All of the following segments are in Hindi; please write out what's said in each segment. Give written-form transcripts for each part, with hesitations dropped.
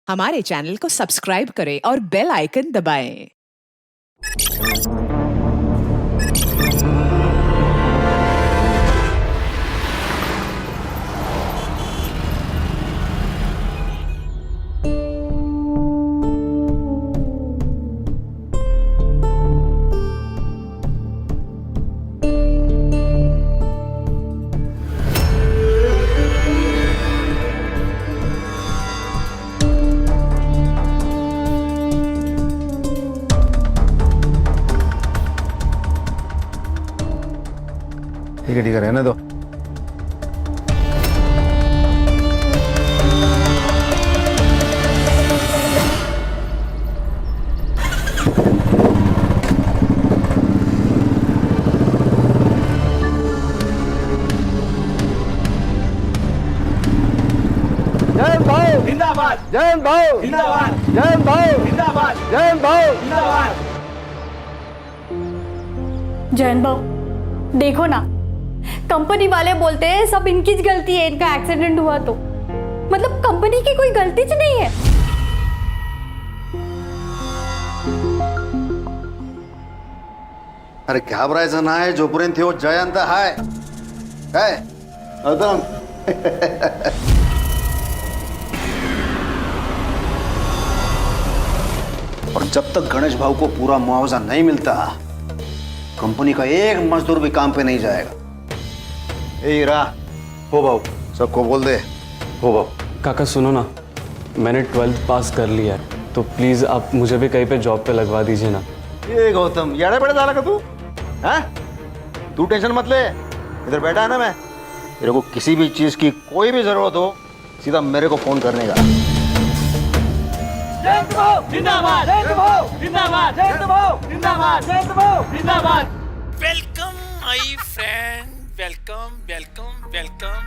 हमारे चैनल को सब्सक्राइब करें और बेल आइकन दबाएं। ठीक है रहने दो। जयंत भाऊ जिंदाबाद, जयंत भाऊ जिंदाबाद, जयंत भाऊ जिंदाबाद, जयंत भाऊ जिंदाबाद। जयंत भाऊ देखो ना, कंपनी वाले बोलते हैं सब इनकी गलती है, इनका एक्सीडेंट हुआ तो मतलब कंपनी की कोई गलती च नहीं है। अरे घाबरायचं नाही, जोपर्यंत हो जयंत हाय काय अदम। और जब तक गणेश भाऊ को पूरा मुआवजा नहीं मिलता, कंपनी का एक मजदूर भी काम पे नहीं जाएगा। ए हीरा, हो भाऊ, सबको बोल दे। हो भाऊ। काका सुनो ना, मैंने 12th पास कर लिया है, तो प्लीज आप मुझे भी कहीं पे जॉब पे लगवा दीजिए ना। ये गौतम याड़े बड़े डाला का तू? हैं? तू टेंशन मत ले, इधर बैठा है ना मैं। तेरे को किसी भी चीज की कोई भी जरूरत हो, सीधा मेरे को फोन करने का। जयंत भाऊ जिंदाबाद, जयंत भाऊ जिंदाबाद, जयंत भाऊ जिंदाबाद, जयंत भाऊ जिंदाबाद। Welcome my friend, welcome welcome welcome.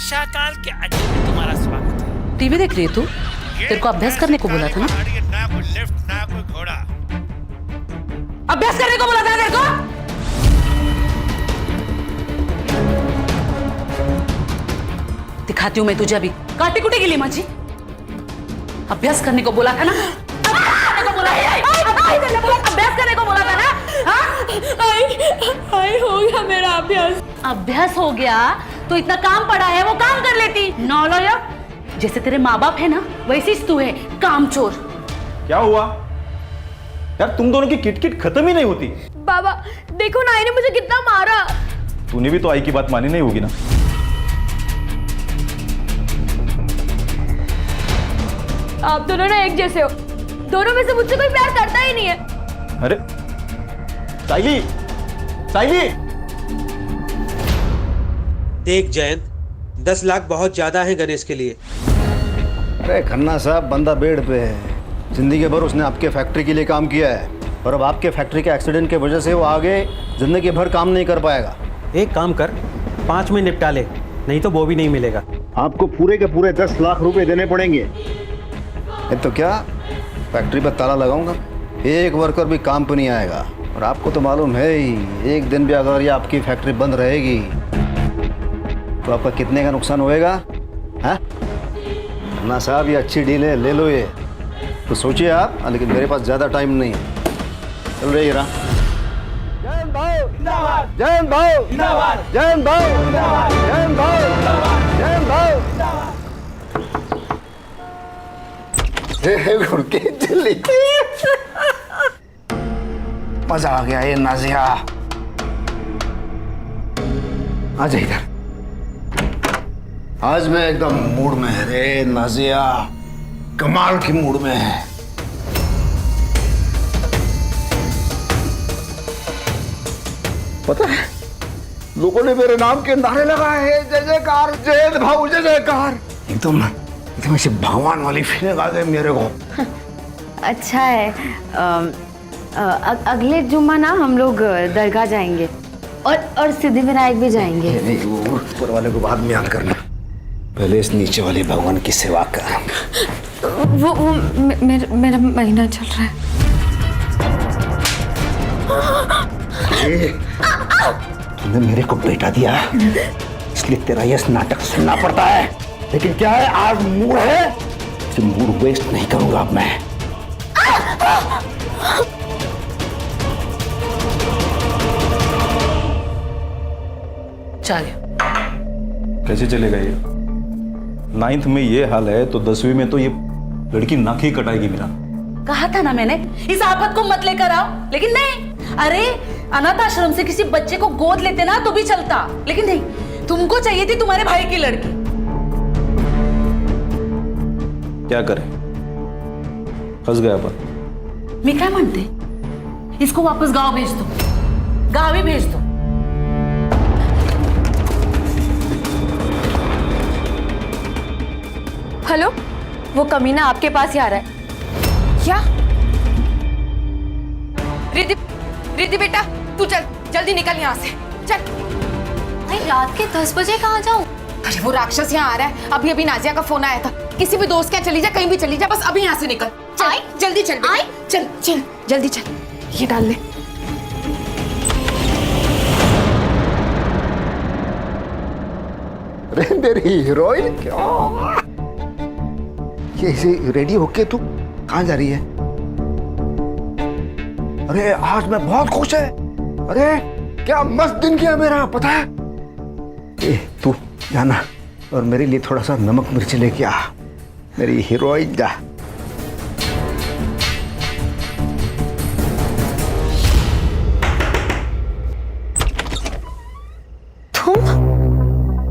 Shakaal के अड्डे में तुम्हारा स्वागत है। टीवी देख रही है तू? तेरे को अभ्यास करने को बोला था ना? ना कोई लिफ्ट ना कोई घोड़ा। अभ्यास करने को बोला था तेरे को? दिखाती हूँ मैं तुझे अभी काटी कुटी के लिए माझी। अभ्यास करने को बोला था ना? अभ्यास करने को बोला अभ्यास करने को बोला था ना? आई हो गया मेरा अभ्यास। अभ्यास हो गया तो इतना काम पड़ा है वो काम कर लेती। नौलया जैसे तेरे माँ बाप है ना, वैसी तू है कामचोर। क्या हुआ यार, तुम दोनों की किटकिट खत्म ही नहीं होती। बाबा देखो ना, आई ने मुझे कितना मारा। तूने भी तो आई की बात मानी नहीं होगी ना? आप दोनों ना एक जैसे हो, दोनों में से मुझसे कोई प्यार करता ही नहीं है। अरे साइली, साइली। देख जयंत, 10 लाख बहुत ज्यादा है गणेश के लिए। अरे खन्ना साहब, बंदा बेड पे है। जिंदगी भर उसने आपके फैक्ट्री के लिए काम किया है, और अब आपके फैक्ट्री के एक्सीडेंट की वजह से वो आगे जिंदगी भर काम नहीं कर पाएगा। एक काम कर, 5 में निपटा ले, नहीं तो वो भी नहीं मिलेगा। आपको पूरे के पूरे 10 लाख रुपए देने पड़ेंगे। तो क्या फैक्ट्री पर ताला लगाऊंगा, एक वर्कर भी काम पर नहीं आएगा। और आपको तो मालूम है ही, एक दिन भी अगर ये आपकी फैक्ट्री बंद रहेगी तो आपका कितने का नुकसान होएगा? हैं? ना साहब, ये अच्छी डील है, ले लो ये। तो सोचिए आप, लेकिन मेरे पास ज़्यादा टाइम नहीं है। चल रही है। जयंत भाऊ जिंदाबाद, जयंत भाऊ जिंदाबाद, जयंत भाऊ जिंदाबाद, जयंत भाऊ जिंदाबाद, जयंत भाऊ जिंदाबाद। घुड़के चली। मजा आ गया ये नाजिया। आ जा इधर। आज मैं एकदम मूड में है रे नाजिया, कमाल की मूड में है। पता है, लोगों ने मेरे नाम के नारे लगाए हैं, जय जयकार, जयंत भाऊ जय जयकार। एकदम एकदम ऐसी भगवान वाली फीलिंग आ गई मेरे को। अच्छा है, अगले जुम्मा ना हम लोग दरगाह जाएंगे और सिद्धिविनायक भी जाएंगे। नहीं, वो ऊपर वाले को बाद में याद करना, पहले इस नीचे वाले भगवान की सेवा कर। वो मेरा महीना चल रहा है। तूने मेरे को बेटा दिया, इसलिए तेरा यह नाटक सुनना पड़ता है। लेकिन क्या है, आज मूड है कि मूड वेस्ट नहीं करूंगा अब मैं। चलिए। कैसे चलेगा ये? 9th में ये हाल है तो 10वीं में तो ये लड़की नाक ही कटाएगी मेरा। कहा था ना मैंने, इस आफत को मत लेकर आओ, लेकिन नहीं। अरे अनाथ आश्रम से किसी बच्चे को गोद लेते ना तो भी चलता, लेकिन नहीं, तुमको चाहिए थी तुम्हारे भाई की लड़की। क्या करें, फंस गया पर। मैं क्या मानते, इसको वापस गांव भेज दो, गांव ही भेज दो। हेलो, वो कमीना आपके पास ही आ रहा है। क्या? रिद्धि, रिद्धि बेटा तू चल, जल्दी निकल यहाँ से, चल। भाई रात के 10 बजे कहाँ जाऊँ? अरे वो राक्षस यहाँ आ रहा है, अभी अभी नाजिया का फोन आया था। किसी भी दोस्त क्या चली जा, कहीं भी चली जा, बस अभी यहाँ से निकल। चल जल्दी चल बेटा, चल चल जल्दी चल, ये डाल ले। अरे मेरी हीरोइन, क्या ये इसे रेडी होके तू कहाँ जा रही है? अरे आज मैं बहुत खुश है। अरे क्या मस्त दिन किया मेरा, पता है? ए तू जाना और मेरे लिए थोड़ा सा नमक मिर्च लेके आ, मेरी हीरोइन जा। तुम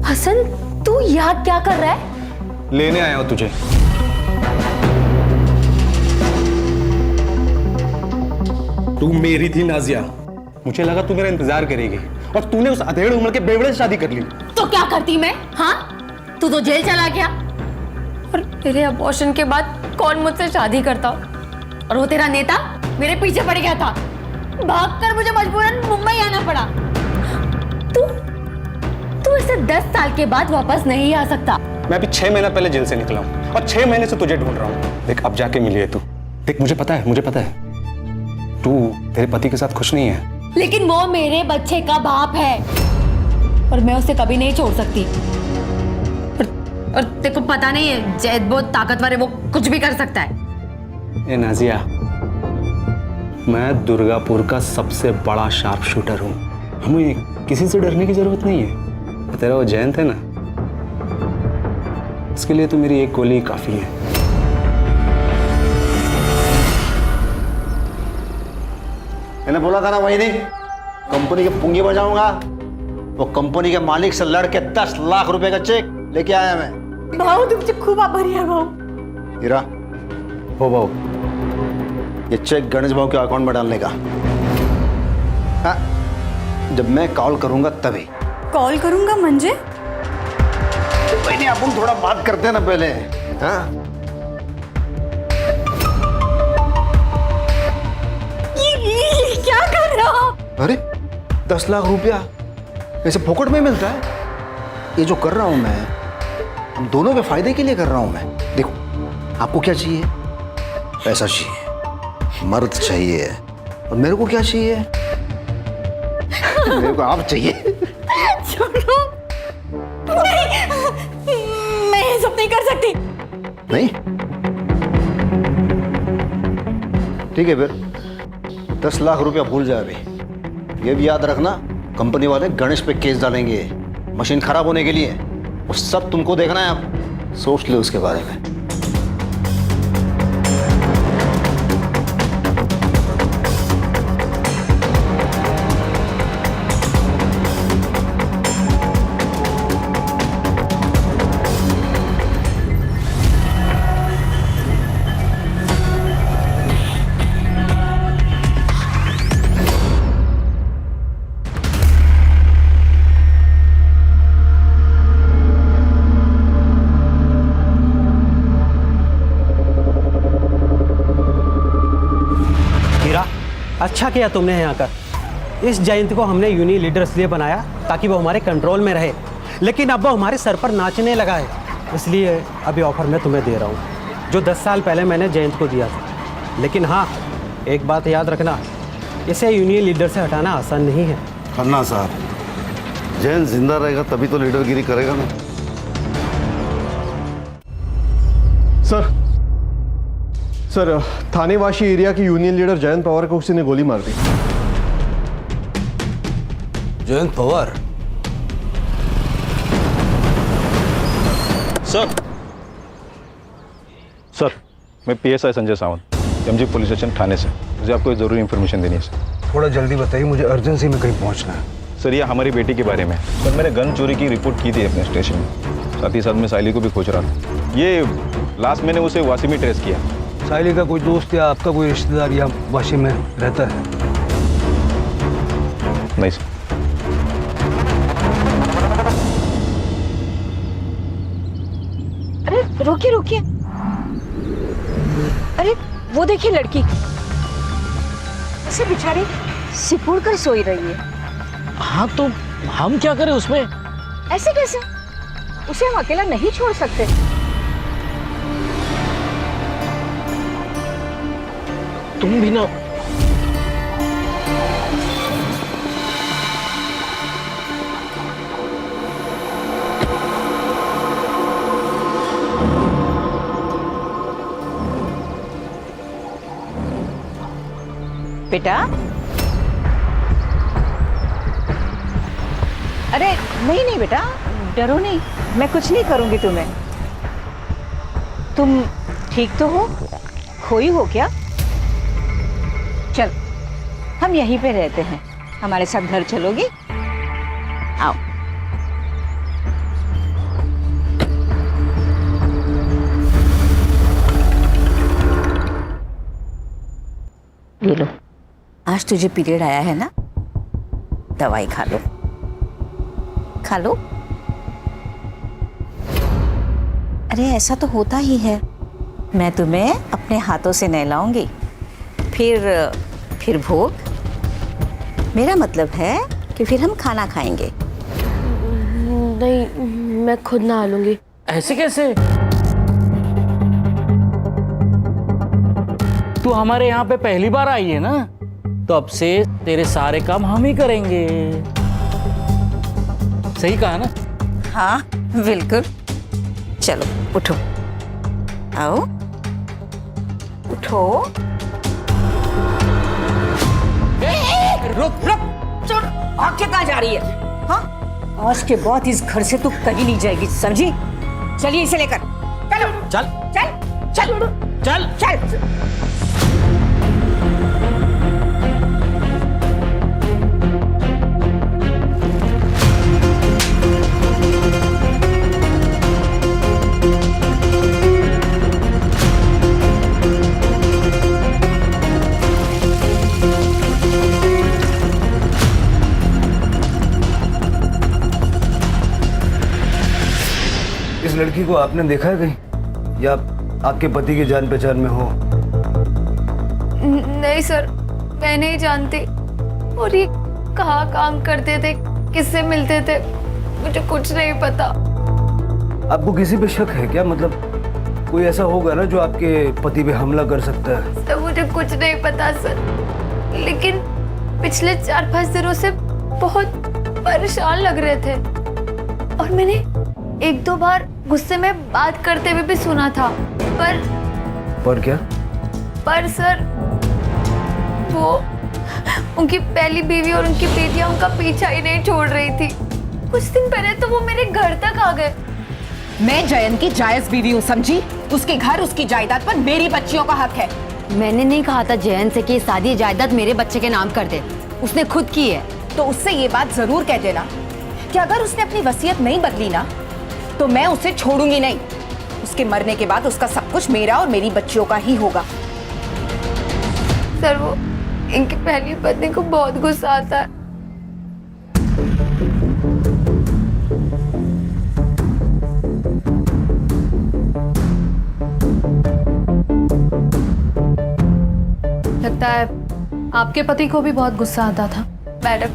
हसन, तू यहाँ क्या कर रहा है? लेने आया हूं तुझे। तू मेरी थी नाजिया, मुझे लगा तू मेरा इंतजार करेगी और तूने उस अधेड़ उम्र के बेवड़े से शादी कर ली। तो क्या करती मैं? हाँ, तू तो जेल चला गया और तेरे अबॉर्शन के बाद कौन मुझसे शादी करता? और वो तेरा नेता मेरे पीछे पड़ गया था, भागकर मुझे मजबूरन मुंबई आना पड़ा। तू इसे 10 साल के बाद वापस नहीं आ सकता। मैं अभी 6 महीना पहले जेल से निकला हूँ और 6 महीने से तुझे ढूंढ रहा हूँ। देख अब जाके मिली है तू। देख मुझे पता है तू तेरे पति के साथ खुश नहीं है, लेकिन वो मेरे बच्चे का बाप है और मैं उसे कभी नहीं छोड़ सकती। और तेरे को पता नहीं है, जैद बहुत ताकतवर है, वो कुछ भी कर सकता है। ए नाजिया, मैं दुर्गापुर का सबसे बड़ा शार्प शूटर हूँ, हमें किसी से डरने की जरूरत नहीं है। तेरा वो जयंत है ना, इसके लिए तो मेरी एक गोली काफी है। मैंने बोला था ना वही नहीं, कंपनी के पुंगी बजाऊंगा। वो कंपनी के मालिक से लड़ के 10 लाख रुपए का चेक लेके आया मैं। भाऊ तुमसे खूब आभारी है भाऊ। हीरा, हो भाऊ, ये चेक गणेश भाऊ के अकाउंट में डालने का। हाँ, जब मैं कॉल करूंगा तभी। कॉल करूंगा म्हणजे? भाई नहीं, अपन थोड़ा बात करते हैं ना पहले। हाँ क्या कर रहा हो? अरे 10 लाख रुपया ऐसे फोकट में मिलता है? ये जो कर रहा हूं मैं, हम दोनों के फायदे के लिए कर रहा हूं मैं। देखो, आपको क्या चाहिए? पैसा चाहिए, मर्द चाहिए, और मेरे को क्या चाहिए? मेरे को आप चाहिए। छोड़ो, नहीं, मैं ये सब नहीं कर सकती। नहीं? ठीक है फिर 10 लाख रुपया भूल जाए। अभी ये भी याद रखना, कंपनी वाले गणेश पे केस डालेंगे मशीन खराब होने के लिए। वो सब तुमको देखना है, आप सोच लो उसके बारे में। अच्छा किया तुमने यहाँ आकर। इस जयंत को हमने यूनियन लीडर इसलिए बनाया ताकि वो हमारे कंट्रोल में रहे, लेकिन अब वो हमारे सर पर नाचने लगा है। इसलिए अभी ऑफर मैं तुम्हें दे रहा हूँ जो 10 साल पहले मैंने जयंत को दिया था। लेकिन हाँ, एक बात याद रखना, इसे यूनियन लीडर से हटाना आसान नहीं है। खन्ना साहब, जयंत जिंदा रहेगा तभी तो लीडरगिरी करेगा ना। सर सर थानेवासी एरिया के यूनियन लीडर जयंत पवार को किसी ने गोली मार दी। जयंत पवार? सर मैं PSI Sanjay Sawant, MG police station Thane से। मुझे आपको ज़रूरी इन्फॉर्मेशन देनी है सर। थोड़ा जल्दी बताइए, मुझे अर्जेंसी में कहीं पहुंचना है। सर ये हमारी बेटी के बारे में। सर मैंने गन चोरी की रिपोर्ट की थी अपने स्टेशन में, साथ ही साथ मैं साइली को भी खोज रहा था। ये लास्ट मैंने उसे वासी में ट्रेस किया। साइली का कोई दोस्त या आपका कोई रिश्तेदार या वाशी में रहता है? नहीं सर। अरे रुकिए रुकिए, अरे वो देखिए लड़की ऐसे बेचारी सिकुड़ कर सोई रही है। हाँ तो हम क्या करें उसमें? ऐसे कैसे? उसे हम अकेला नहीं छोड़ सकते। तुम भी ना। बेटा, अरे नहीं नहीं बेटा, डरो नहीं, मैं कुछ नहीं करूंगी तुम्हें। तुम ठीक तो हो? खोई हो क्या? चल हम यहीं पे रहते हैं, हमारे साथ घर चलोगी? आओ। ये लो, आज तुझे पीरियड आया है ना, दवाई खा लो, खा लो। अरे ऐसा तो होता ही है, मैं तुम्हें अपने हाथों से नहलाऊंगी, फिर भोग। मेरा मतलब है कि फिर हम खाना खाएंगे। नहीं, मैं खुद नहा लूंगी। ऐसे कैसे? तू हमारे यहाँ पे पहली बार आई है ना, तो अब से तेरे सारे काम हम ही करेंगे। सही कहा ना? हाँ बिल्कुल। चलो उठो, आओ उठो। रुक रुक, चल भाग के कहाँ जा रही है? हाँ, आज के बाद इस घर से तू कहीं नहीं जाएगी, समझी? चलिए इसे लेकर चलो। चल चल चल चल चल। इस लड़की को आपने देखा है कहीं, या आपके पति की जान पहचान में हो? नहीं सर, मैं नहीं जानती। और ये कहाँ काम करते थे, किससे मिलते थे, मुझे कुछ नहीं पता। आपको किसी पे शक है क्या? मतलब कोई ऐसा होगा ना जो आपके पति पे हमला कर सकता है? तो मुझे कुछ नहीं पता सर, लेकिन पिछले 4-5 दिनों से बहुत परेशान लग रहे थे, और मैंने 1-2 बार गुस्से में बात करते हुए भी सुना था। पर क्या? पर सर, वो उनकी पहली बीवी और उनकी बेटियां उनका पीछा ही नहीं छोड़ रही थी। कुछ दिन पहले तो वो मेरे घर तक आ गए। मैं जयंत की जायज बीवी हूँ, समझी? उसके घर, उसकी जायदाद पर मेरी बच्चियों का हक है। मैंने नहीं कहा था जयंत से कि शादी जायदाद मेरे बच्चे के नाम कर दे, उसने खुद की है। तो उससे ये बात जरूर कह देना कि अगर उसने अपनी वसीयत नहीं बदली ना, तो मैं उसे छोड़ूंगी नहीं। उसके मरने के बाद उसका सब कुछ मेरा और मेरी बच्चियों का ही होगा। सर, वो इनकी पहली पत्नी को बहुत गुस्सा आता है। लगता है आपके पति को भी बहुत गुस्सा आता था। मैडम,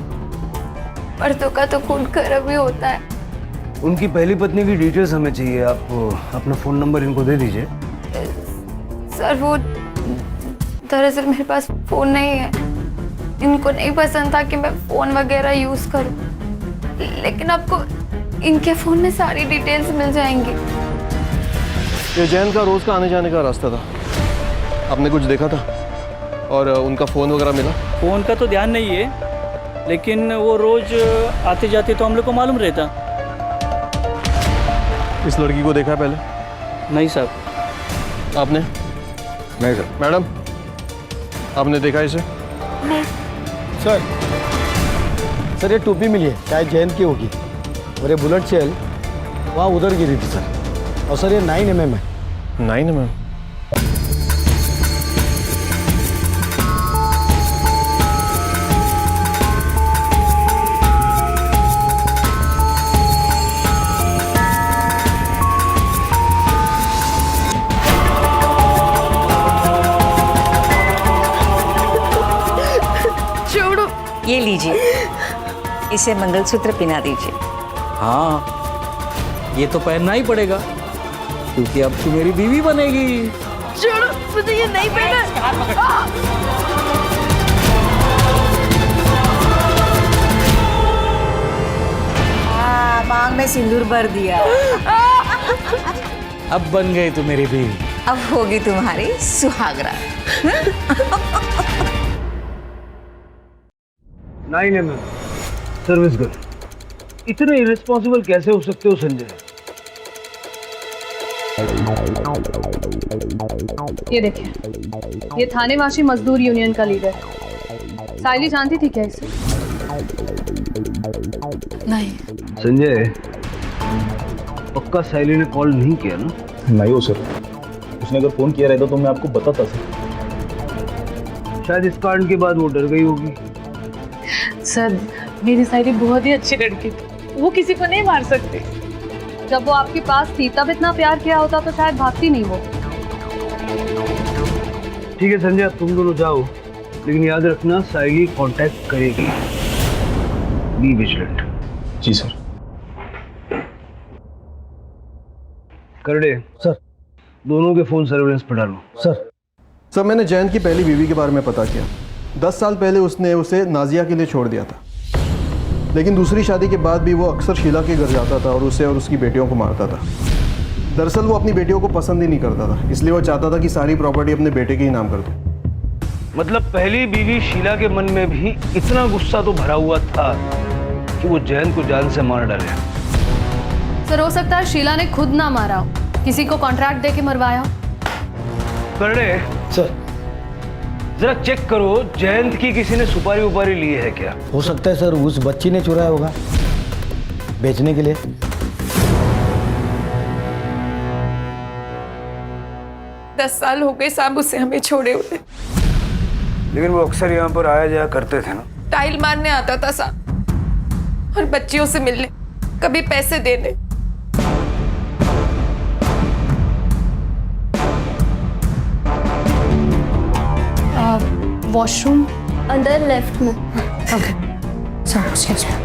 मर्दों का तो खून गर्म ही होता है। उनकी पहली पत्नी की डिटेल्स हमें चाहिए। आप अपना फोन नंबर इनको दे दीजिए। सर, वो दरअसल मेरे पास फोन नहीं है। इनको नहीं पसंद था कि मैं फोन वगैरह यूज करूं, लेकिन आपको इनके फोन में सारी डिटेल्स मिल जाएंगी। ये जयंत का रोज का आने जाने का रास्ता था। आपने कुछ देखा था? और उनका फ़ोन वगैरह मिला? फ़ोन का तो ध्यान नहीं है, लेकिन वो रोज़ आते जाते तो हम लोग को मालूम रहता। इस लड़की को देखा है पहले? नहीं साहब। आपने? नहीं सर। मैडम, आपने देखा इसे? सर ये टोपी मिली है, शायद जयंत की होगी। और ये बुलेट शेल वहाँ उधर गिरी थी सर। और सर ये 9mm है। 9mm? ये लीजिए, इसे मंगलसूत्र पहना दीजिए। हाँ, ये तो पहनना ही पड़ेगा, क्योंकि अब तू मेरी बीवी बनेगी। छोड़ो, मुझे ये नहीं पहना। मांग में सिंदूर भर दिया। अब बन गई तू मेरी बीवी। अब होगी तुम्हारी सुहागरात। 9mm service girl. इतने इरेस्पॉन्सिबल कैसे हो सकते हो संजय? ये देखिए, ये थानेवासी मजदूर यूनियन का लीडर है। साइली जानती थी क्या इसे? नहीं। संजय, पक्का साइली ने कॉल नहीं किया ना? नहीं हो सर, उसने अगर फोन किया रहता तो मैं आपको बताता सर। शायद इस कांड के बाद वो डर गई होगी। सर, मेरी साइली बहुत ही अच्छी लड़की थी, वो किसी को नहीं मार सकती। जब वो आपके पास थी तब इतना प्यार किया होता तो शायद भागती नहीं वो। ठीक है संजय, तुम दोनों जाओ, लेकिन याद रखना साइली कांटेक्ट करेगी। Be vigilant. जी सर। करडे सर, दोनों के फोन सर्वेलेंस पर डालो। सर मैंने जयंत की पहली बीवी के बारे में पता किया। 10 साल पहले उसने उसे नाजिया के लिए छोड़ दिया था, लेकिन दूसरी शादी के बाद भी वो अक्सर शीला के घर जाता था और उसे और उसकी बेटियों को मारता था। दरअसल वो अपनी बेटियों को पसंद ही नहीं करता था, इसलिए वो चाहता था कि सारी प्रॉपर्टी अपने बेटे के ही नाम कर दो। मतलब पहली बीवी शीला के मन में भी इतना गुस्सा तो भरा हुआ था कि वो जयंत को जान से मार डाले। सर, हो सकता है शीला ने खुद ना मारा हो, किसी को कॉन्ट्रैक्ट देके मरवाया हो। करडे सर, जरा चेक करो जयंत की किसी ने सुपारी उपारी ली है क्या? हो सकता है सर, उस बच्ची ने चुराया होगा बेचने के लिए। दस साल हो गए साहब उसे हमें छोड़े हुए। लेकिन वो अक्सर यहाँ पर आया जाया करते थे ना। टाइल मारने आता था साहब, और बच्चियों से मिलने, कभी पैसे देने। वॉशरूम अंदर लेफ्ट में। Okay, sir excuse me.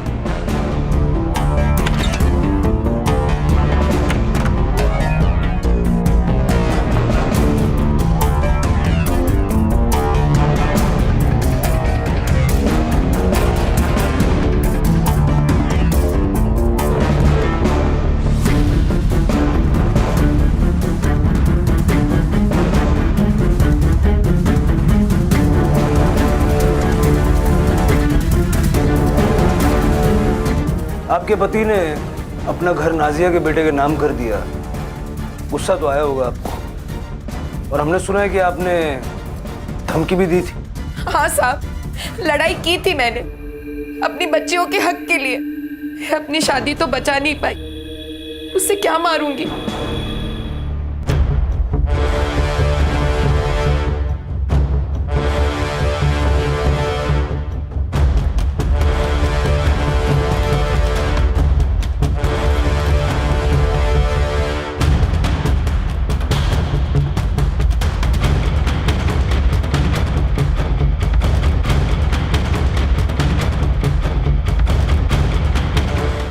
आपके पति ने अपना घर नाजिया के बेटे के नाम कर दिया, गुस्सा तो आया होगा आपको। और हमने सुना है कि आपने धमकी भी दी थी। हाँ साहब, लड़ाई की थी मैंने अपनी बच्चियों के हक के लिए। अपनी शादी तो बचा नहीं पाई, उससे क्या मारूंगी।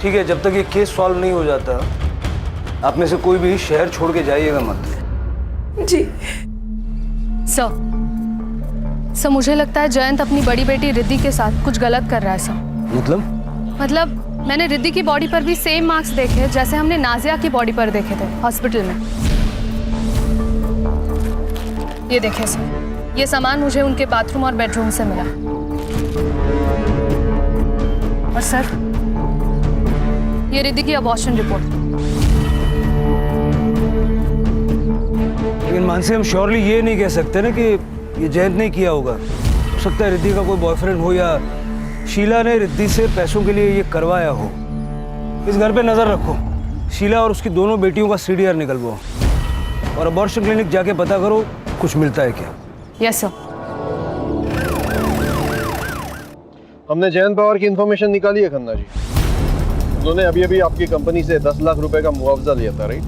ठीक है, जब तक ये केस सॉल्व नहीं हो जाता आप में से कोई भी शहर छोड़ के जाइएगा मत। जी सर, मुझे लगता है जयंत अपनी बड़ी बेटी रिद्धि के साथ कुछ गलत कर रहा है सर। मतलब मैंने रिद्धि की बॉडी पर भी सेम मार्क्स देखे जैसे हमने नाजिया की बॉडी पर देखे थे हॉस्पिटल में। ये देखें सर, ये सामान मुझे उनके बाथरूम और बेडरूम से मिला। और सर, ये रिद्धि की अबॉर्शन रिपोर्ट। लेकिन मानसी, हम श्योरली ये नहीं कह सकते ना कि ये जयंत ने किया होगा। हो सकता है रिद्धि का कोई बॉयफ्रेंड हो या शीला ने रिद्धि से पैसों के लिए ये करवाया हो। इस घर पे नजर रखो, शीला और उसकी दोनों बेटियों का सीडीआर निकलवाओ और अबॉर्शन क्लिनिक जाके पता करो कुछ मिलता है क्या। Yes sir. हमने जयंत पवार की इंफॉर्मेशन निकाली है खन्ना जी। उन्होंने अभी अभी आपकी कंपनी से 10 लाख रुपए का मुआवजा लिया था, राइट?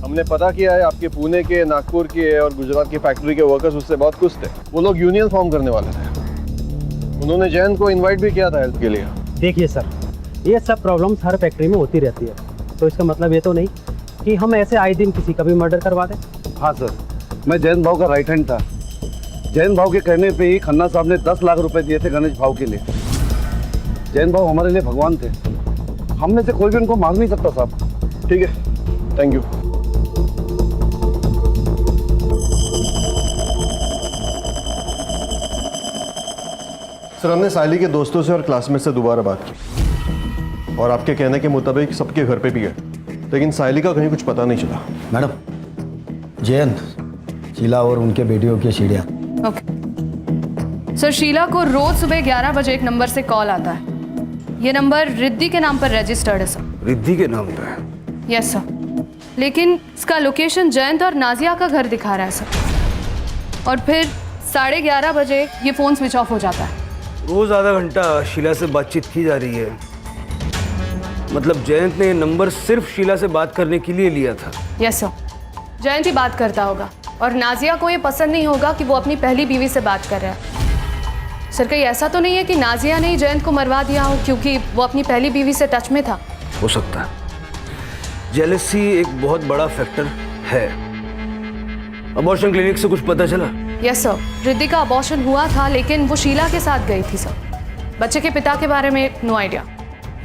हमने पता किया है आपके पुणे के, नागपुर के और गुजरात की फैक्ट्री के वर्कर्स उससे बहुत खुश थे। वो लोग यूनियन फॉर्म करने वाले थे। उन्होंने जयंत को इनवाइट भी किया था हेल्प के लिए। देखिए सर, ये सब प्रॉब्लम्स हर फैक्ट्री में होती रहती है, तो इसका मतलब ये तो नहीं कि हम ऐसे आए दिन किसी का भी मर्डर करवा दें। हाँ सर, मैं जयंत भाव का राइट हैंड था। जयंत भाव के कहने पे ही खन्ना साहब ने 10 लाख रुपए दिए थे गणेश भाव के लिए। जयंत भाव हमारे लिए भगवान थे, हम में से कोई भी उनको मार नहीं सकता साहब। ठीक है, थैंक यू। सर, हमने साइली के दोस्तों से और क्लासमेट से दोबारा बात की और आपके कहने के मुताबिक सबके घर पे भी है, लेकिन साइली का कहीं कुछ पता नहीं चला। मैडम, जयंत, शीला और उनके बेटियों की सीढ़ियाँ। ओके सर, शीला को रोज सुबह 11 बजे एक नंबर से कॉल आता है। ये नंबर रिद्धि के नाम पर रजिस्टर्ड है सर। रिद्धि के नाम पे? यस सर, लेकिन इसका लोकेशन जयंत और नाजिया का घर दिखा रहा है सर। और फिर 11:30 बजे ये फ़ोन स्विच ऑफ हो जाता है। रोज आधा घंटा शीला से बातचीत की जा रही है, मतलब जयंत ने ये नंबर सिर्फ शीला से बात करने के लिए लिया था। यस सर, जयंत ही बात करता होगा और नाजिया को ये पसंद नहीं होगा कि वो अपनी पहली बीवी से बात कर रहा है। सर, कहीं ऐसा तो नहीं है कि नाजिया ने ही जयंत को मरवा दिया हो क्योंकि वो अपनी पहली बीवी से टच में था? हो सकता है, जेलसी एक बहुत बड़ा फैक्टर है। अबॉर्शन क्लिनिक से कुछ पता चला? यस सर, रिद्धि का अबॉर्शन हुआ था लेकिन वो शीला के साथ गई थी सर। बच्चे के पिता के बारे में नो आइडिया।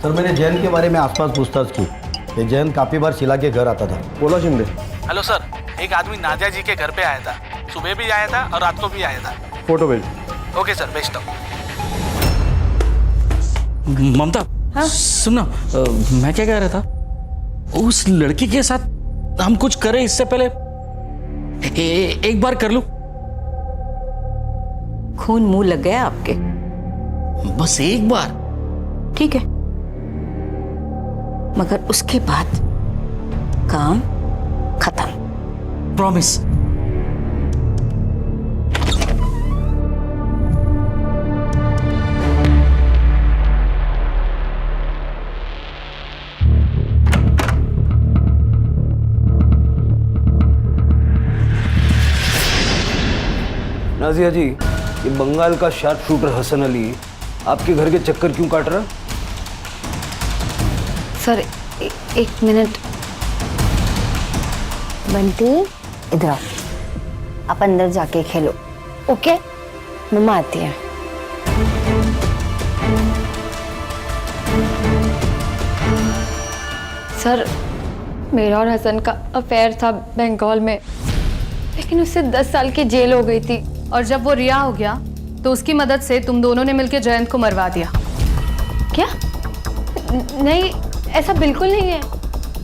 सर, मैंने जयंत के बारे में आसपास पूछताछ की कि जयंत काफी बार शीला के घर आता था। बोला शिंदे। हेलो सर, एक आदमी नादिया जी के घर पे आया था, सुबह भी आया था और रात को भी आया था। फोटो भेज। ओके सर, भेजता हूँ। ममता, हाँ? सुनो, मैं क्या कह रहा था, उस लड़की के साथ हम कुछ करें इससे पहले एक बार कर लूं। खून मुंह लग गया आपके? बस एक बार। ठीक है, मगर उसके बाद काम खत्म। प्रॉमिस। नाजिया जी, ये बंगाल का शार्प शूटर हसन अली आपके घर के चक्कर क्यों काट रहा? सर, एक मिनट। बंटी, इधर आओ, आप अंदर जाके खेलो। ओके, मम्मा आती है। सर, मेरा और हसन का अफेयर था बंगाल में, लेकिन उससे 10 साल की जेल हो गई थी। और जब वो रिहा हो गया तो उसकी मदद से तुम दोनों ने मिलकर जयंत को मरवा दिया। क्या? नहीं, ऐसा बिल्कुल नहीं है।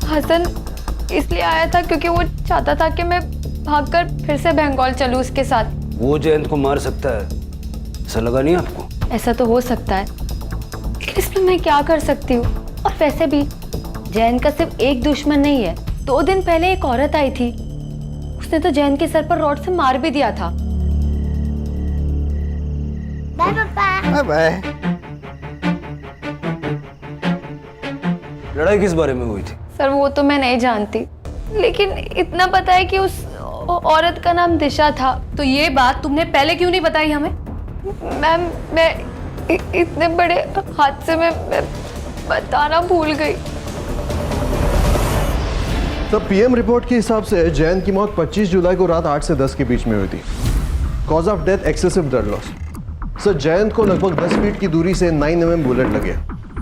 हसन इसलिए आया था क्योंकि वो चाहता था कि मैं भागकर फिर से बंगाल चलूं उसके साथ। वो जयंत को मार सकता है, ऐसा लगा नहीं आपको? ऐसा तो हो सकता है, लेकिन इसमें मैं क्या कर सकती हूँ? और वैसे भी जयंत का सिर्फ एक दुश्मन नहीं है। 2 दिन पहले एक औरत आई थी, उसने तो जयंत के सर पर रॉड से मार भी दिया था। बाय पापा। बाय। लड़ाई किस बारे में हुई थी? सर, वो तो मैं नहीं जानती, लेकिन इतना पता है कि उस औरत का नाम दिशा था। तो ये बात तुमने पहले क्यों नहीं बताई हमें? मैम, मैं इतने बड़े हादसे में मैं बताना भूल गई। तो पीएम रिपोर्ट के हिसाब से जयंत की मौत 25 जुलाई को रात 8 से 10 के बीच में हुई थी। Cause of death excessive blood loss. Sir, Jayant को लगभग 10 फीट की दूरी से 9 mm बुलेट लगे।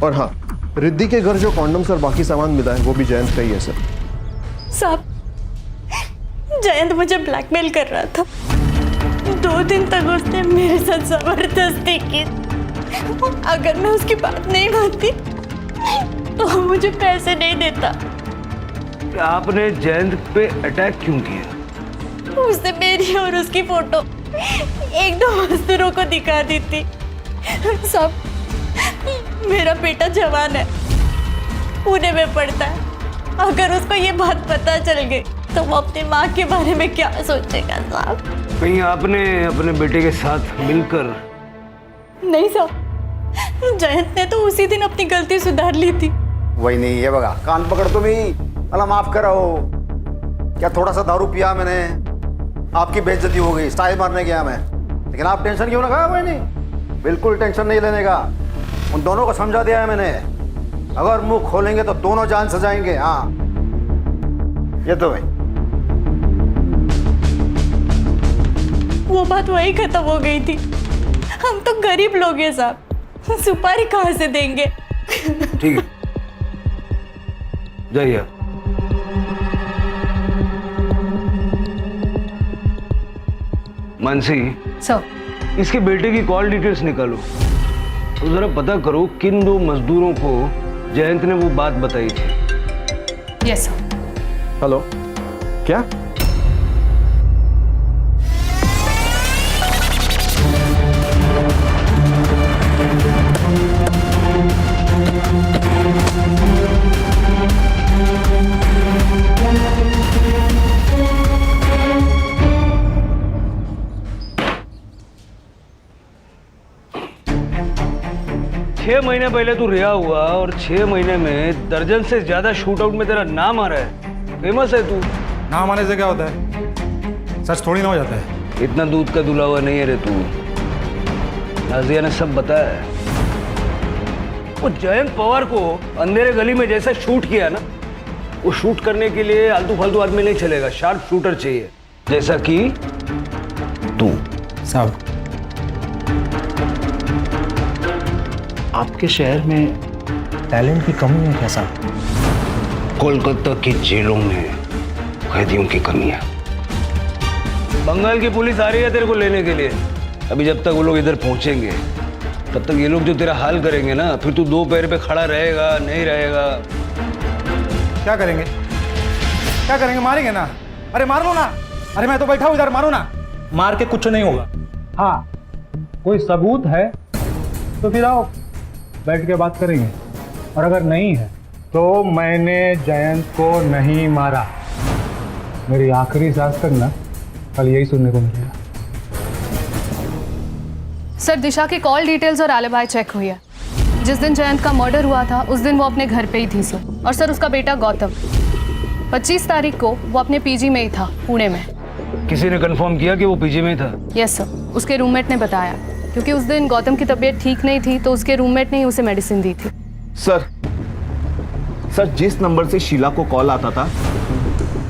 और हाँ, रिद्धि के घर जो कॉन्डम्स और बाकी सामान मिला है वो भी जयंत का ही है सर। साहब, जयंत मुझे ब्लैकमेल कर रहा था। 2 दिन तक उसने मेरे साथ जबरदस्ती की। अगर मैं उसकी बात नहीं मानती तो वो मुझे पैसे नहीं देता। आपने जयंत पे अटैक क्यों किया? उसने मेरी और उसकी फोटो 1-2 मजदूरों को दिखा दी थी। सब मेरा बेटा जवान है, पुणे में पढ़ता है। अगर उसको ये बात पता चल गई तो वो अपनी माँ के बारे में क्या सोचेगा साहब? कहीं आपने अपने बेटे के साथ मिलकर? नहीं साहब, जयंत ने तो उसी दिन अपनी गलती सुधार ली थी। वही नहीं है बगा, कान पकड़ तुम ही। अल्लाह माफ करो, क्या थोड़ा सा दारू पिया मैंने, आपकी बेइज्जती हो गई, स्टाइल मारने गया मैं। लेकिन आप टेंशन क्यों ना कहा? वही नहीं, बिल्कुल टेंशन नहीं लेने का। उन दोनों को समझा दिया है मैंने, अगर मुंह खोलेंगे तो दोनों जान से जाएंगे। हाँ ये तो भाई, वो बात वही खत्म हो गई थी। हम तो गरीब लोग हैं साहब, सुपारी कहाँ से देंगे? ठीक है, जाइए। मानसी सर, इसके बेटे की कॉल डिटेल्स निकालो तो जरा पता करो किन 2 मजदूरों को जयंत ने वो बात बताई थी। Yes sir. हेलो, क्या? छह महीने पहले तू रिहा हुआ और 6 महीने में दर्जन से ज्यादा शूट आउट में तेरा नाम आ रहा है। फेमस है तू। नाम आने से क्या होता है? सच थोड़ी ना हो जाता है। इतना दूध का दुला हुआ नहीं है रे तू। नाजिया ने सब बताया है। वो जयंत पवार को अंधेरे गली में जैसा शूट किया ना, वो शूट करने के लिए आलतू फालतू आदमी नहीं चलेगा, शार्प शूटर चाहिए, जैसा कि तू। साहब, आपके शहर में टैलेंट की कमी है क्या साहब? कोलकाता की जेलों में कैदियों की कमी है। बंगाल की पुलिस आ रही है तेरे को लेने के लिए। अभी जब तक वो लोग इधर पहुंचेंगे तब तक ये लोग जो तेरा हाल करेंगे ना, फिर तू 2 पैर पे खड़ा रहेगा नहीं रहेगा। क्या करेंगे? क्या करेंगे? मारेंगे ना। अरे मार लो ना। अरे मैं तो बैठा हूँ इधर, मारो ना। मार के कुछ नहीं होगा। हाँ, कोई सबूत है तो फिर आओ, बैठ के बात करेंगे। और अगर नहीं है तो मैंने जयंत को नहीं मारा। मेरी आखिरी सांस तक ना कल यही सुनने को मिलेगा। सर, दिशा की कॉल डिटेल्स और एलिबाई चेक हुई है। जिस दिन जयंत का मर्डर हुआ था उस दिन वो अपने घर पे ही थी सर। और सर, उसका बेटा गौतम 25 तारीख को वो अपने पीजी में ही था, पुणे में। किसी ने कंफर्म किया कि वो पीजी में था? यस सर, उसके रूममेट ने बताया, क्योंकि उस दिन गौतम की तबीयत ठीक नहीं थी तो उसके रूममेट ने ही उसे मेडिसिन दी थी। सर, जिस नंबर से शीला को कॉल आता था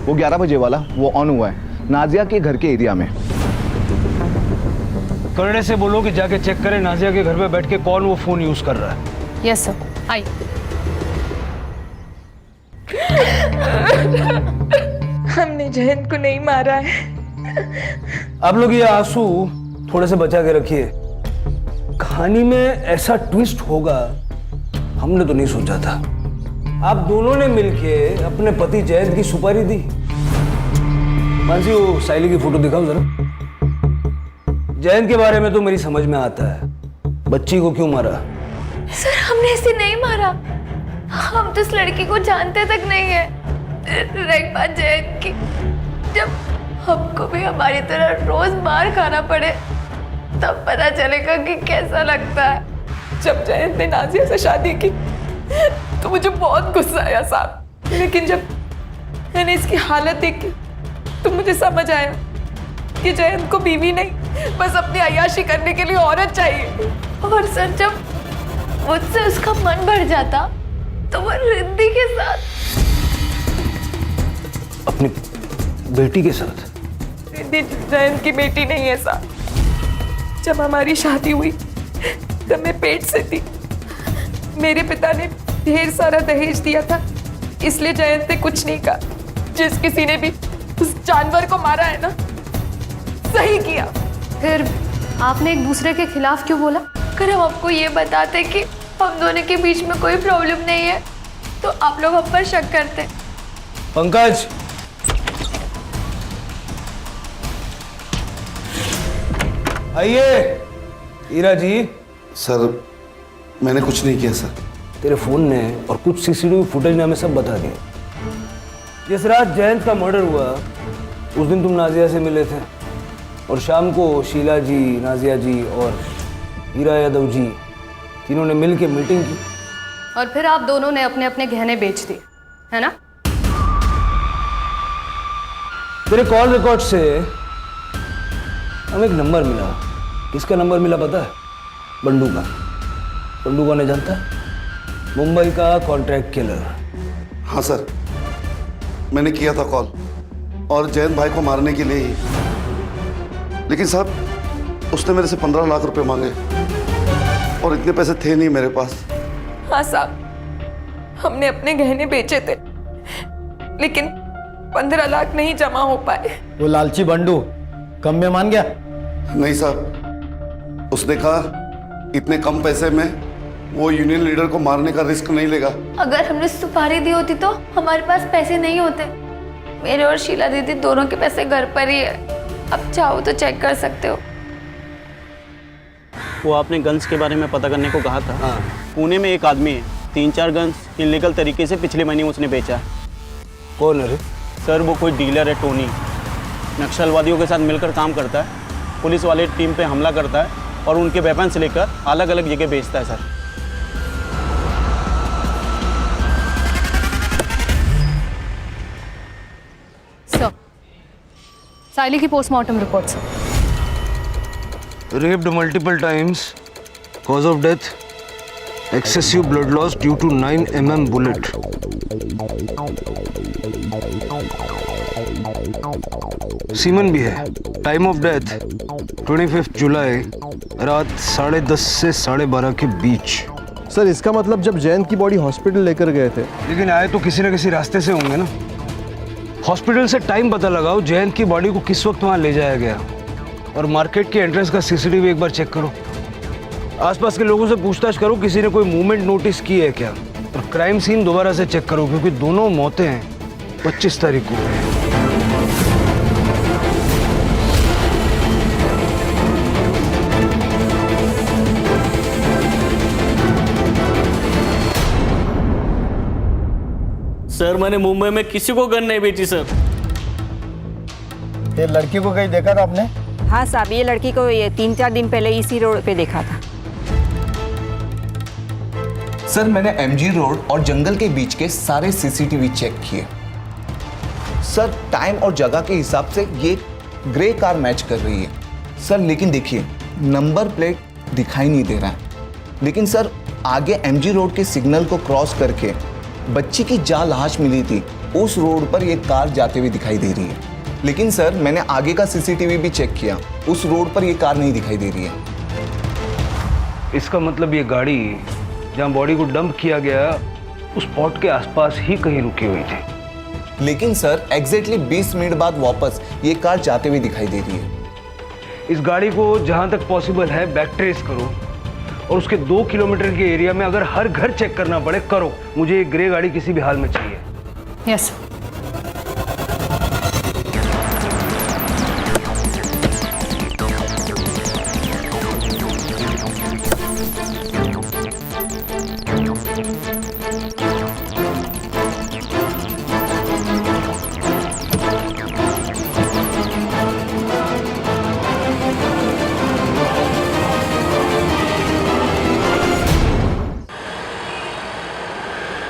वो 11 बजे वाला, वो ऑन हुआ है नाजिया के घर के एरिया में। करने से बोलो कि जाके चेक करें नाजिया के घर पे बैठ के कौन वो फोन यूज कर रहा है। यस सर, आई। हमने जयंत को नहीं मारा है। आप लोग ये आंसू थोड़े से बचा के रखिए। कहानी में ऐसा ट्विस्ट होगा हमने तो नहीं सोचा था। आप दोनों ने मिलके अपने पति जयंत की सुपारी दी। मानसी, वो साइली की फोटो दिखाओ जरा। जयंत के बारे में तो मेरी समझ में आता है, बच्ची को क्यों मारा? सर, हमने इसे नहीं मारा। हम तो इस लड़की को जानते तक नहीं है। एक बात जयंत की, जब हमको भी हमारी तरह रोज मार खाना पड़े तब पता चलेगा कि कैसा लगता है। जब जयंत ने नाजिया से शादी की तो मुझे बहुत गुस्सा आया साहब, लेकिन जब मैंने इसकी हालत देखी तो मुझे समझ आया कि जयंत को बीवी नहीं, बस अपनी अय्याशी करने के लिए औरत चाहिए। और सर, जब मुझसे उसका मन भर जाता तो वो रिद्धि के साथ, अपनी बेटी के साथ। रिद्धि जयंत की बेटी नहीं है साहब। जब हमारी शादी हुई तब मैं पेट से थी। मेरे पिता ने ढेर सारा दहेज दिया था, इसलिए जयंत ने कुछ नहीं कहा। जिस किसी ने भी उस जानवर को मारा है ना, सही किया। फिर आपने एक दूसरे के खिलाफ क्यों बोला? अगर हम आपको ये बताते कि हम दोनों के बीच में कोई प्रॉब्लम नहीं है तो आप लोग हम पर शक करते। पंकज, आइए। हीरा जी। सर मैंने कुछ नहीं किया सर। तेरे फोन ने और कुछ सीसीटीवी फुटेज ने हमें सब बता दिया। जिस रात जयंत का मर्डर हुआ उस दिन तुम नाजिया से मिले थे और शाम को शीला जी, नाजिया जी और हीरा यादव जी तीनों ने मिलकर मीटिंग की। और फिर आप दोनों ने अपने अपने गहने बेच दिए, है ना? तेरे कॉल रिकॉर्ड से हमें एक नंबर मिला। किसका नंबर मिला पता है? बंडू का। बंडू कौन है जानता है? मुंबई का कॉन्ट्रैक्ट किलर। हाँ सर, मैंने किया था कॉल और जयंत भाई को मारने के लिए ही। लेकिन साहब उसने मेरे से 15 लाख रुपए मांगे और इतने पैसे थे नहीं मेरे पास। हाँ साहब, हमने अपने गहने बेचे थे लेकिन 15 लाख नहीं जमा हो पाए। वो लालची बंडू कम में मान गया? नहीं साहब, उसने कहा इतने कम पैसे में वो यूनियन लीडर को मारने का रिस्क नहीं लेगा। अगर हमने सुपारी दी होती तो हमारे पास पैसे नहीं होते। मेरे और शीला दीदी दोनों के पैसे घर पर ही है, अब चाहो तो चेक कर सकते हो। वो आपने गन्स के बारे में पता करने को कहा था। हाँ। पुणे में एक आदमी है, 3-4 गन्स इलीगल तरीके से पिछले महीने उसने बेचा है। कौन है रे? सर वो कोई डीलर है, टोनी। नक्सलवादियों के साथ मिलकर काम करता है, पुलिस वाले टीम पे हमला करता है और उनके वेपन्स लेकर अलग अलग जगह बेचता है सर। साइली की पोस्टमार्टम रिपोर्ट से Raped multiple times. Cause of death: excessive blood loss due to 9 mm bullet. Semen भी है। टाइम ऑफ डेथ 25 जुलाई रात 10:30 से 12:30 के बीच। सर इसका मतलब जब जयंत की बॉडी हॉस्पिटल लेकर गए थे। लेकिन आए तो किसी न किसी रास्ते से होंगे ना। हॉस्पिटल से टाइम पता लगाओ, जयंत की बॉडी को किस वक्त वहां ले जाया गया, और मार्केट के एंट्रेंस का सीसीटीवी एक बार चेक करो। आसपास के लोगों से पूछताछ करो किसी ने कोई मूवमेंट नोटिस की है क्या, और क्राइम सीन दोबारा से चेक करो क्योंकि दोनों मौतें 25 तारीख को हुई हैं। सर मैंने मुंबई में किसी को गन नहीं बेची सर। ये लड़की को कहीं देखा था आपने? हाँ साहब, ये लड़की को ये 3-4 दिन पहले इसी रोड पे देखा था। सर मैंने एमजी रोड और जंगल के बीच के सारे सीसीटीवी चेक किए। सर टाइम और जगह के हिसाब से ये ग्रे कार मैच कर रही है सर, लेकिन देखिए नंबर प्लेट दिखाई नहीं दे रहा है। लेकिन सर आगे एमजी रोड के सिग्नल को क्रॉस करके बच्ची की जान लाश मिली थी, उस रोड पर ये कार जाते हुए दिखाई दे रही है। लेकिन सर मैंने आगे का सीसीटीवी भी चेक किया, उस रोड पर ये कार नहीं दिखाई दे रही है। इसका मतलब ये गाड़ी जहाँ बॉडी को डंप किया गया उस स्पॉट के आसपास ही कहीं रुकी हुई थी। लेकिन सर एग्जैक्टली 20 मिनट बाद वापस ये कार जाते हुए दिखाई दे रही है। इस गाड़ी को जहाँ तक पॉसिबल है बैक ट्रेस करो और उसके 2 किलोमीटर के एरिया में अगर हर घर चेक करना पड़े करो। मुझे एक ग्रे गाड़ी किसी भी हाल में चाहिए। यस।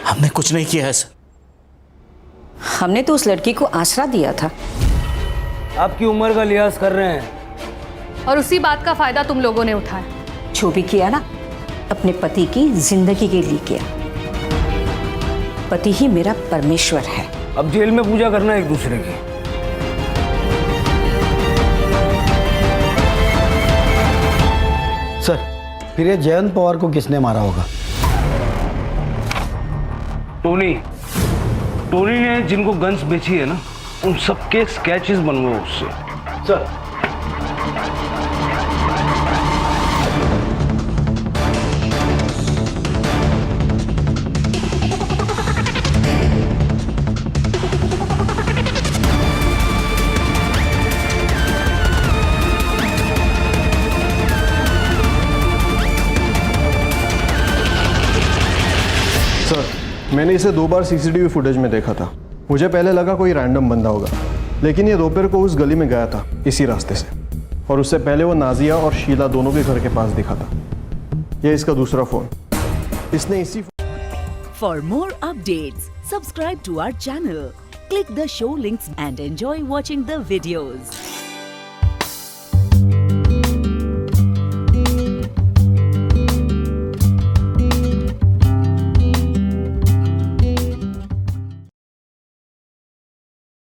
हमने कुछ नहीं किया है सर। हमने तो उस लड़की को आसरा दिया था। आपकी उम्र का लिहाज कर रहे हैं और उसी बात का फायदा तुम लोगों ने उठाया। जो भी किया ना अपने पति की जिंदगी के लिए किया। पति ही मेरा परमेश्वर है। अब जेल में पूजा करना एक दूसरे की। सर फिर ये जयंत पवार को किसने मारा होगा? टोनी ने जिनको गन्स बेची है ना उन सबके स्केचेस बनवाओ उससे। सर मैंने इसे 2 बार सीसीटीवी फुटेज में देखा था। मुझे पहले लगा कोई रैंडम बंदा होगा, लेकिन ये दोपहर को उस गली में गया था इसी रास्ते से, और उससे पहले वो नाजिया और शीला दोनों के घर के पास दिखा था। ये इसका दूसरा फोन, इसने इसी For more updates, subscribe to our channel, click the show links and enjoy watching the videos.